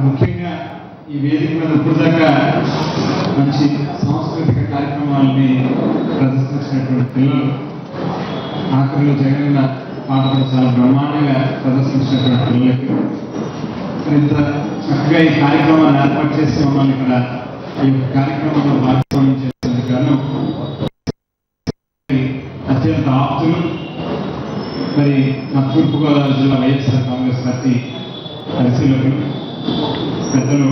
ముఖ్యంగా ఈ వేదిక మీద ఇప్పటిదాకా మంచి సాంస్కృతిక కార్యక్రమాలని ప్రదర్శించినటువంటి పిల్లలు ఆఖరిలో జగన్ పాటలు చాలా బ్రహ్మాండంగా ప్రదర్శించినటువంటి పిల్లలకి ఇంత చక్కగా ఈ కార్యక్రమాన్ని ఏర్పాటు చేసి మమ్మల్ని ఇక్కడ ఈ కార్యక్రమంలో భాగస్వామ్యం చేసేందుకు గాను అత్యంత ఆప్తులు మరి నా తూర్పుగోదావరి జిల్లా వైఎస్ఆర్ కాంగ్రెస్ పార్టీ పరిశీలకులు పెద్దలు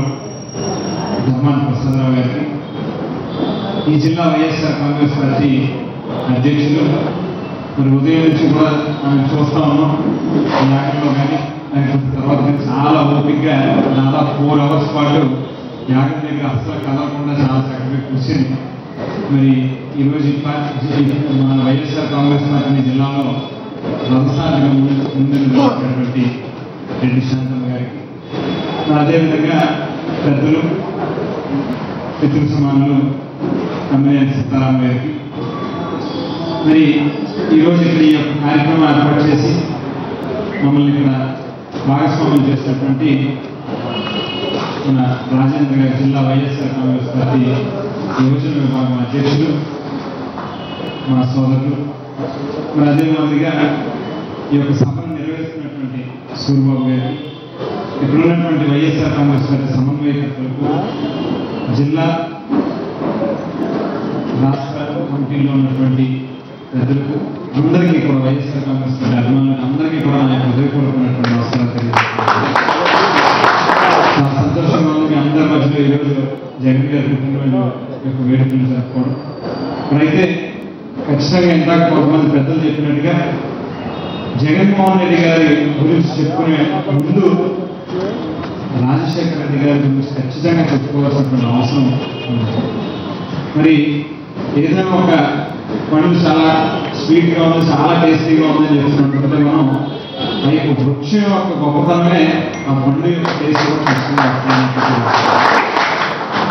ధర్మాన ప్రసాదరావు గారికి, ఈ జిల్లా వైఎస్ఆర్ కాంగ్రెస్ పార్టీ అధ్యక్షులు, మరి ఉదయం నుంచి కూడా మనం చూస్తా ఉన్నాం ఈ యాగంలో కానీ తర్వాత చాలా ఓపికగా దాదాపు 4 hours పాటు యాగం దగ్గర అస్సలు కదలకుండా చాలా చక్కగా కూర్చొని మరి ఈరోజు మన వైఎస్ఆర్ కాంగ్రెస్ పార్టీ జిల్లాలో వ్యవసాయంగా ముందున్నటువంటి రెడ్డి శాంతమ్మ గారికి, అదేవిధంగా పెద్దలు పితృ సమానులు అమ్మేని సీతారాం గారికి, మరి ఈరోజు ఇక్కడ ఈ యొక్క కార్యక్రమం ఏర్పాటు చేసి మమ్మల్ని ఇక్కడ భాగస్వామ్యం చేసినటువంటి మన రాజేంద్ర గారి జిల్లా వైఎస్ఆర్ కాంగ్రెస్ పార్టీ యువజన విభాగం అధ్యక్షులు మా సోదరులు, మరి అదే మాదిరిగా ఈ యొక్క సభను నిర్వహిస్తున్నటువంటి సూర్యబాబు గారికి, ఇక్కడ ఉన్నటువంటి వైఎస్ఆర్ కాంగ్రెస్ పార్టీ సమన్వయకర్తలకు, జిల్లా రాష్ట్ర కమిటీలో ఉన్నటువంటి పెద్దలకు అందరికీ కూడా వైఎస్ఆర్ కాంగ్రెస్ పార్టీ అభిమానులకు అందరికీ కూడా నా హృదయపూర్వకమైనటువంటి నమస్కారాలు తెలియజేస్తున్నాను. చాలా సంతోషంగా ఉంది మీ అందరి మధ్యలో ఈరోజు జగన్ గారి పుట్టినరోజు యొక్క వేడుకలు జరుపుకోవడం. ఇప్పుడైతే ఖచ్చితంగా ఇందాక కొంతమంది పెద్దలు చెప్పినట్టుగా జగన్మోహన్ రెడ్డి గారి గురించి చెప్పుకునే ముందు రాజశేఖర రెడ్డి గారి గురించి ఖచ్చితంగా చెప్పుకోవాల్సినటువంటి అవసరం ఉంది. మరి ఏదైనా ఒక పండు చాలా స్వీట్గా ఉంది, చాలా టేస్టీగా ఉందని చెప్తున్నట్టుంటే మనం ఆ యొక్క వృక్షం యొక్క గొప్పతనమే ఆ పండు యొక్క టేస్ట్ కూడా ఖచ్చితంగా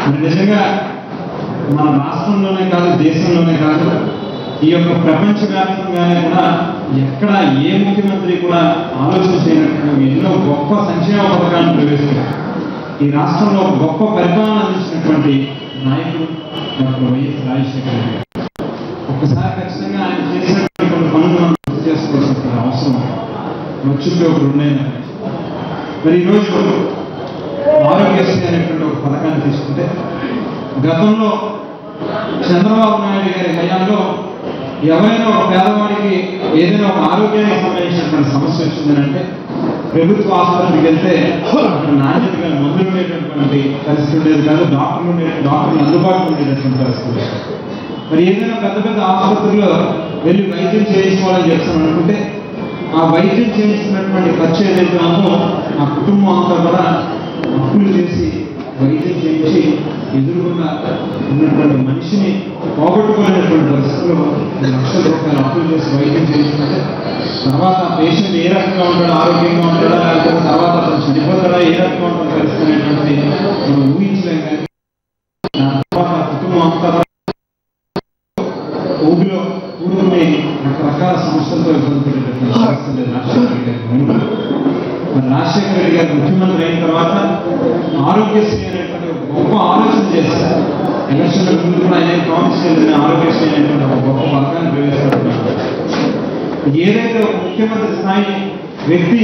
మరి నిజంగా మన రాష్ట్రంలోనే కాదు, దేశంలోనే కాదు, ఈ యొక్క ప్రపంచవ్యాప్తంగానే కూడా ఎక్కడ ఏ ముఖ్యమంత్రి కూడా ఆలోచన చేయనట్టు ఎన్నో గొప్ప సంక్షేమ పథకాలను ప్రవేశించారు. ఈ రాష్ట్రంలో గొప్ప పరిపాలన అందించినటువంటి నాయకుడు డాక్టర్ వైఎస్ రాజశేఖర రెడ్డి గారు. ఒక్కసారి ఖచ్చితంగా ఆయన చేసినటువంటి కొన్ని పనులు మనం గుర్తు చేసుకోవాల్సిన అవసరం వచ్చుంటే ఒక 2 నెలలు. మరి ఈరోజు ఆరోగ్యశ్రీ అనేటువంటి ఒక పథకాన్ని తీసుకుంటే గతంలో చంద్రబాబు నాయుడు గారి హయాంలో ఎవరైనా ఒక పేదవాడికి ఏదైనా ఒక ఆరోగ్యానికి సంబంధించినటువంటి సమస్య వచ్చిందనంటే ప్రభుత్వ ఆసుపత్రికి వెళ్తే అక్కడ నాణ్యతగా మందులు ఉండేటటువంటి పరిస్థితి ఉండేది కాదు, డాక్టర్లు అందుబాటులో ఉండేటటువంటి పరిస్థితి. మరి ఏదైనా పెద్ద పెద్ద ఆసుపత్రిలో వెళ్ళి వైద్యం చేయించుకోవాలని చెప్తాను అనుకుంటే ఆ వైద్యం చేయించుకున్నటువంటి ఖర్చు ఏదైతే ఉందో ఆ కుటుంబం అంతా కూడా అప్పులు చేసి వైద్యం చేయించి ఎదురుగా ఉన్నటువంటి మనిషిని పోగొట్టుకునేటువంటి పరిస్థితుల్లో లక్షల రూపాయలు అప్పులు చేసి వైద్యం చేయించుకుంటే తర్వాత పేషెంట్ ఏ రకంగా ఉంటాడో, ఆరోగ్యంగా ఉంటాడా, లేకపోతే తర్వాత అతను చనిపోతాడా, ఏ రకంగా ఉంటుంది పరిస్థితి అనేటువంటి మనం ఊహించలేం. కానీ తర్వాత కుటుంబం అంతా ఊబిలో కూరుకుని రకరకాల సమస్యలతో ఇబ్బంది పడేటటువంటి పరిస్థితి రాజశేఖర రెడ్డి గారి. మరి రాజశేఖర రెడ్డి గారు ముఖ్యమంత్రి అయిన తర్వాత ఆరోగ్యశ్రీ అనేటువంటి గొప్ప ఆలోచన చేస్తారు. ఎలక్షన్ల ముందు కూడా ఆయన ప్రామిస్ చేసిన ఆరోగ్యశ్రీ అనేటువంటి ఒక గొప్ప పథకాన్ని ప్రవేశపెడుతున్నారు. ఏదైతే ఒక ముఖ్యమంత్రి స్థాయి వ్యక్తి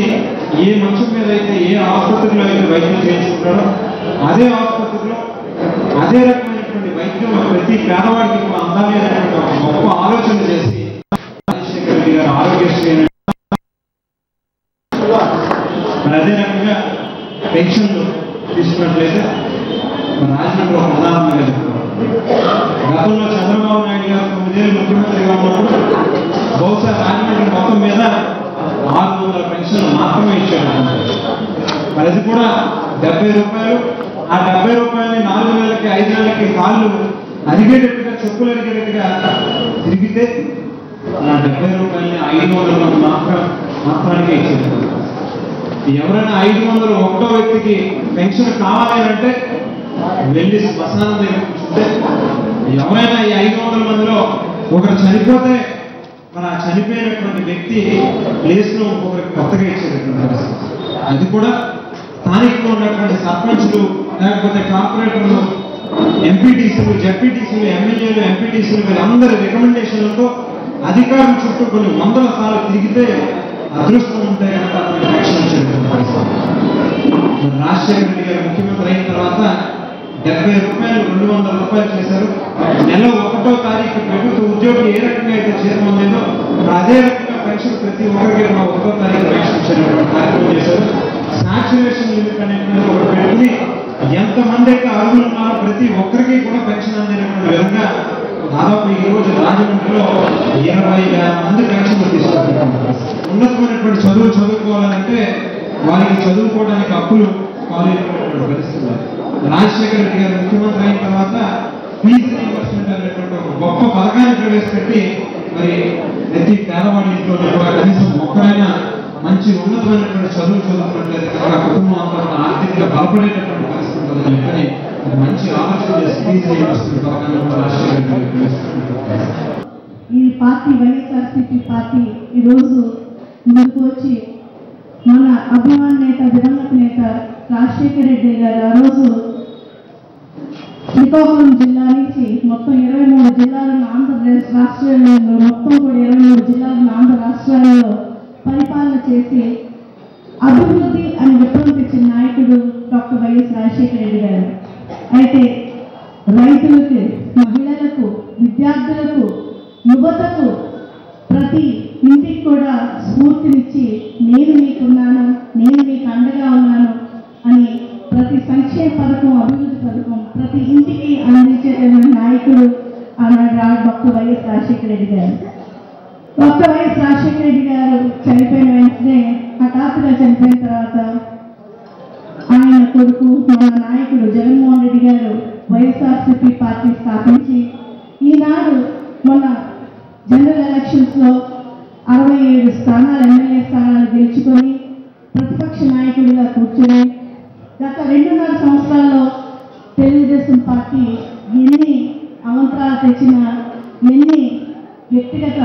ఏ మంచం మీద అయితే ఏ ఆసుపత్రిలో అయితే వైద్యం చేయించుకుంటాడో అదే ఆసుపత్రిలో అదే రకమైనటువంటి వైద్యం ప్రతి పేదవాడికి కూడా అందాలి అనేటువంటి ఒక గొప్ప ఆలోచన చేసి రాజశేఖర రెడ్డి గారు ఆరోగ్యశ్రీ మరి అదే రకంగా పెన్షన్లు తీసుకున్నట్లయితే రాజమండ్రి ఒక ఉదాహరణగా చెప్తున్నారు. గతంలో చంద్రబాబు నాయుడు గారు 9 ఏళ్ళు ముఖ్యమంత్రిగా ఉన్నప్పుడు బహుశా రాజమండ్రి మొత్తం మీద 600 పెన్షన్లు మాత్రమే ఇచ్చారు. మరి అది కూడా 70 రూపాయలు. ఆ 70 రూపాయలని 4 నెలలకి 5 నెలలకి కాళ్ళు అరిగేటట్టుగా, చెప్పులు అరిగేటట్టుగా తిరిగితే ఆ 70 రూపాయలని 500 మంది మాత్రానికే ఇచ్చారు. ఎవరైనా 501వ వ్యక్తికి పెన్షన్ కావాలి అంటే వెళ్ళి శ్మశానం దగ్గర కూర్చుంటే ఎవరైనా ఈ 500 మందిలో ఒకరు చనిపోతే మన చనిపోయినటువంటి వ్యక్తి ప్లేస్లో ఇంకొకరికి కొత్తగా ఇచ్చేటటువంటి పరిస్థితి. అది కూడా స్థానికంగా ఉన్నటువంటి సర్పంచ్లు, లేకపోతే కార్పొరేటర్లు, ఎంపీటీసీలు, జెడ్పీటీసీలు, ఎమ్మెల్యేలు, ఎంపీటీసీలు వీళ్ళందరి రికమెండేషన్లతో అధికారుల చుట్టూ కొన్ని 100 సార్లు తిరిగితే అదృష్టం ఉంటే కనుక అతనికి రక్షణ వచ్చేటువంటి పరిస్థితి. రాజశేఖర రెడ్డి గారు ముఖ్యమంత్రి అయిన తర్వాత 70 రూపాయలు 200 రూపాయలు చేశారు. నెల 1వ తారీఖు ప్రభుత్వ ఉద్యోగి ఏ రకంగా అయితే చేరుకుందో అదే రకంగా పెన్షన్ ప్రతి ఒక్కరికి 1వ తారీఖు పెన్షన్ ఇచ్చేటువంటి కార్యక్రమం చేశారు. సాచ్యురేషన్ లిమిట్ అనేటువంటి ఒకటి పెట్టుకుని ఎంతమంది అయితే అర్హులు ఉన్నారో ప్రతి ఒక్కరికి కూడా పెన్షన్ అందేటువంటి విధంగా దాదాపు ఈ రోజు రాజమండ్రిలో 20,000 మంది పెన్షన్లు తీసుకుంటున్నారు. ఉన్నతమైనటువంటి చదువుకోవాలంటే వారికి చదువుకోవడానికి అప్పులు కాలేటువంటి పరిస్థితులు. రాజశేఖర రెడ్డి గారు ముఖ్యమంత్రి అయిన తర్వాత ఫీజు రీయింబర్స్మెంట్ అనేటువంటి ఒక గొప్ప పథకాన్ని ప్రవేశపెట్టి మరి ప్రతి పేదవాడి ఇంట్లో కూడా కనీసం ఒక్కరైనా మంచి ఉన్నతమైనటువంటి చదువుకున్నట్లయితే కనుక కుటుంబం అంతా ఆర్థికంగా బలపడేటటువంటి పరిస్థితి ఉంటుందని చెప్పని మంచి ఆలోచన చేసి ఫీజు రీయింబర్స్మెంట్ పథకాన్ని కూడా రాజశేఖర రెడ్డి గారు ప్రవేశపెట్టారు. ఈ పార్టీ వైఎస్ఆర్సీపీ పార్టీ ఈరోజు ముందుకు వచ్చి మన అభిమాన నేత, దివంగత నేత రాజశేఖర రెడ్డి గారు ఆ రోజు శ్రీకాకుళం జిల్లా నుంచి మొత్తం 23 జిల్లాలను ఆంధ్రప్రదేశ్ రాష్ట్రంలో మొత్తం కూడా 23 జిల్లాలను ఆంధ్ర రాష్ట్రాల్లో పరిపాలన చేసి అభివృద్ధి అని విప్లవించిన నాయకుడు డాక్టర్ వైఎస్ రాజశేఖర రెడ్డి గారు. అయితే రైతులకు, మహిళలకు, విద్యార్థులకు, యువతకు ప్రతి ఇంటికి కూడా స్ఫూర్తినిచ్చి నేను మీకున్నాను, నేను మీకు అండగా ఉన్నాను అని ప్రతి సంక్షేమ పథకం, అభివృద్ధి పథకం ప్రతి ఇంటికి అందించేటువంటి నాయకుడు ఆనాడు డాక్టర్ వైఎస్ రాజశేఖర రెడ్డి గారు. డాక్టర్ వైఎస్ రాజశేఖర రెడ్డి గారు చనిపోయిన వెంటనే, హఠాత్తుగా చనిపోయిన తర్వాత ఆయన కొడుకు మన నాయకుడు జగన్మోహన్ రెడ్డి గారు వైఎస్ఆర్సీపీ పార్టీ స్థాపించి ఈనాడు మొన్న జనరల్ ఎలక్షన్స్లో 67 స్థానాలు, ఎమ్మెల్యే స్థానాలు గెలుచుకొని ప్రతిపక్ష నాయకుడిగా కూర్చొని గత 2.5 సంవత్సరాల్లో తెలుగుదేశం పార్టీ ఎన్ని అవంతరాలు తెచ్చినా, ఎన్ని వ్యక్తిగత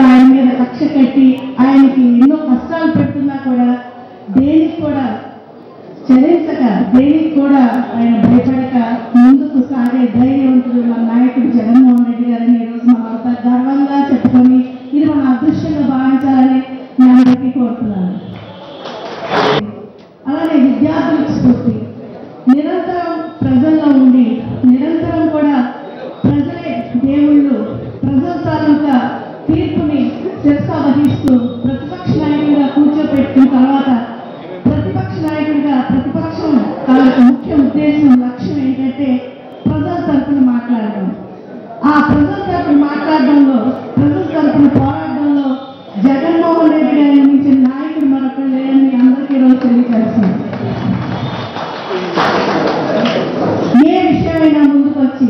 ఆయన మీద కక్ష కట్టి ఆయనకి ఎన్నో కష్టాలు పెడుతున్నా కూడా దేనికి కూడా చలించక, దేనికి కూడా ఆయన భయపడక ముందుకు సాగే ధైర్యవంతుడు మన నాయకుడు జగన్మోహన్ రెడ్డి గారని ఈరోజు మనంతా గర్వంగా చెప్పుకొని ఇది మన అదృష్టంగా భావించాలని నేను అందరికీ కోరుతున్నాను. అలానే విద్యార్థులకు స్ఫూర్తి, నిరంతరం ప్రజల్లో ఉండి పెట్టుకొని నిరంతరం కూడా ప్రజలే దేవుళ్ళు, ప్రజల తాలూకా తీర్పుని శిరసావహిస్తూ ప్రతిపక్ష నాయకుడిగా కూర్చోపెట్టిన తర్వాత ప్రతిపక్ష నాయకుడిగా ప్రతిపక్షం తాలూకా ముఖ్య ఉద్దేశం, లక్ష్యం ఏంటంటే ప్రజల తరఫున మాట్లాడడం. ఆ ప్రజల తరఫున మాట్లాడడంలో, ప్రజల తరఫున పోరాడడంలో జగన్మోహన్ రెడ్డి గారి మించిన నాయకుడు మరొకరు లేరని అందరికీ ఈరోజు తెలియజేస్తుంది. ఏ విషయమైనా ముందుకొచ్చి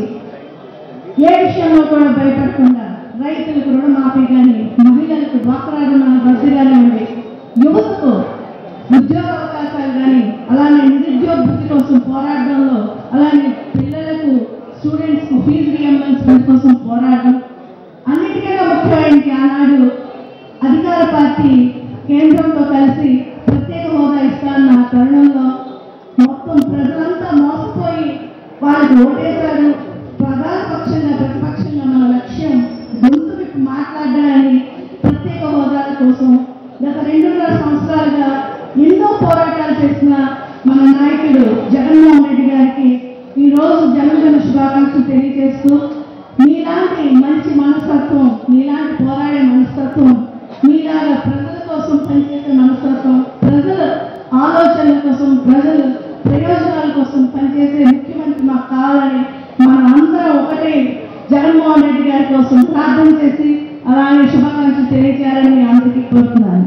ఏ విషయంలో కూడా భయపడకుండా రైతులకు రుణమాఫీ కానీ, మహిళలకు డ్వాక్రా రుణాలు రద్దు కానివ్వండి, యువతకు ఉద్యోగ అవకాశాలు కానీ, అలానే నిరుద్యోగ వృత్తి కోసం పోరాడడంలో, అలానే పిల్లలకు స్టూడెంట్స్కు ఫీజు రియంబర్స్మెంట్ కోసం పోరాడడం, అన్నిటికన్నా ముఖ్యమైనది ఆనాడు అధికార పార్టీ కేంద్రంతో కలిసి ప్రత్యేక హోదా ఇస్తాన్న తరుణంలో మొత్తం ప్రజలంతా మోసపోయి వాళ్ళకి ఓటేశారు. ప్రధాన పక్షంగా ప్రతిపక్షంగా మన లక్ష్యం గొంతు విప్పి మాట్లాడాలని ప్రత్యేక హోదాల కోసం గత 2.5 సంవత్సరాలుగా ఎన్నో పోరాటాలు చేసిన మన నాయకుడు జగన్మోహన్ రెడ్డి గారికి ఈరోజు జన్మదిన శుభాకాంక్షలు తెలియజేస్తూ, మీలాంటి మంచి మనస్తత్వం, మీలాంటి పోరాడే మనస్తత్వం, మీలాగా ప్రజల కోసం పనిచేసే మనస్తత్వం, ప్రజల ఆలోచనల కోసం, ప్రజల ప్రయోజనాల కోసం పనిచేసే ముఖ్యమంత్రి మాకు కావాలని మనం అందరం ఒకటే జగన్మోహన్ రెడ్డి గారి కోసం ప్రార్థన చేసి అలానే శుభాకాంక్షలు తెలియజేయాలని అందరికీ కోరుతున్నాను.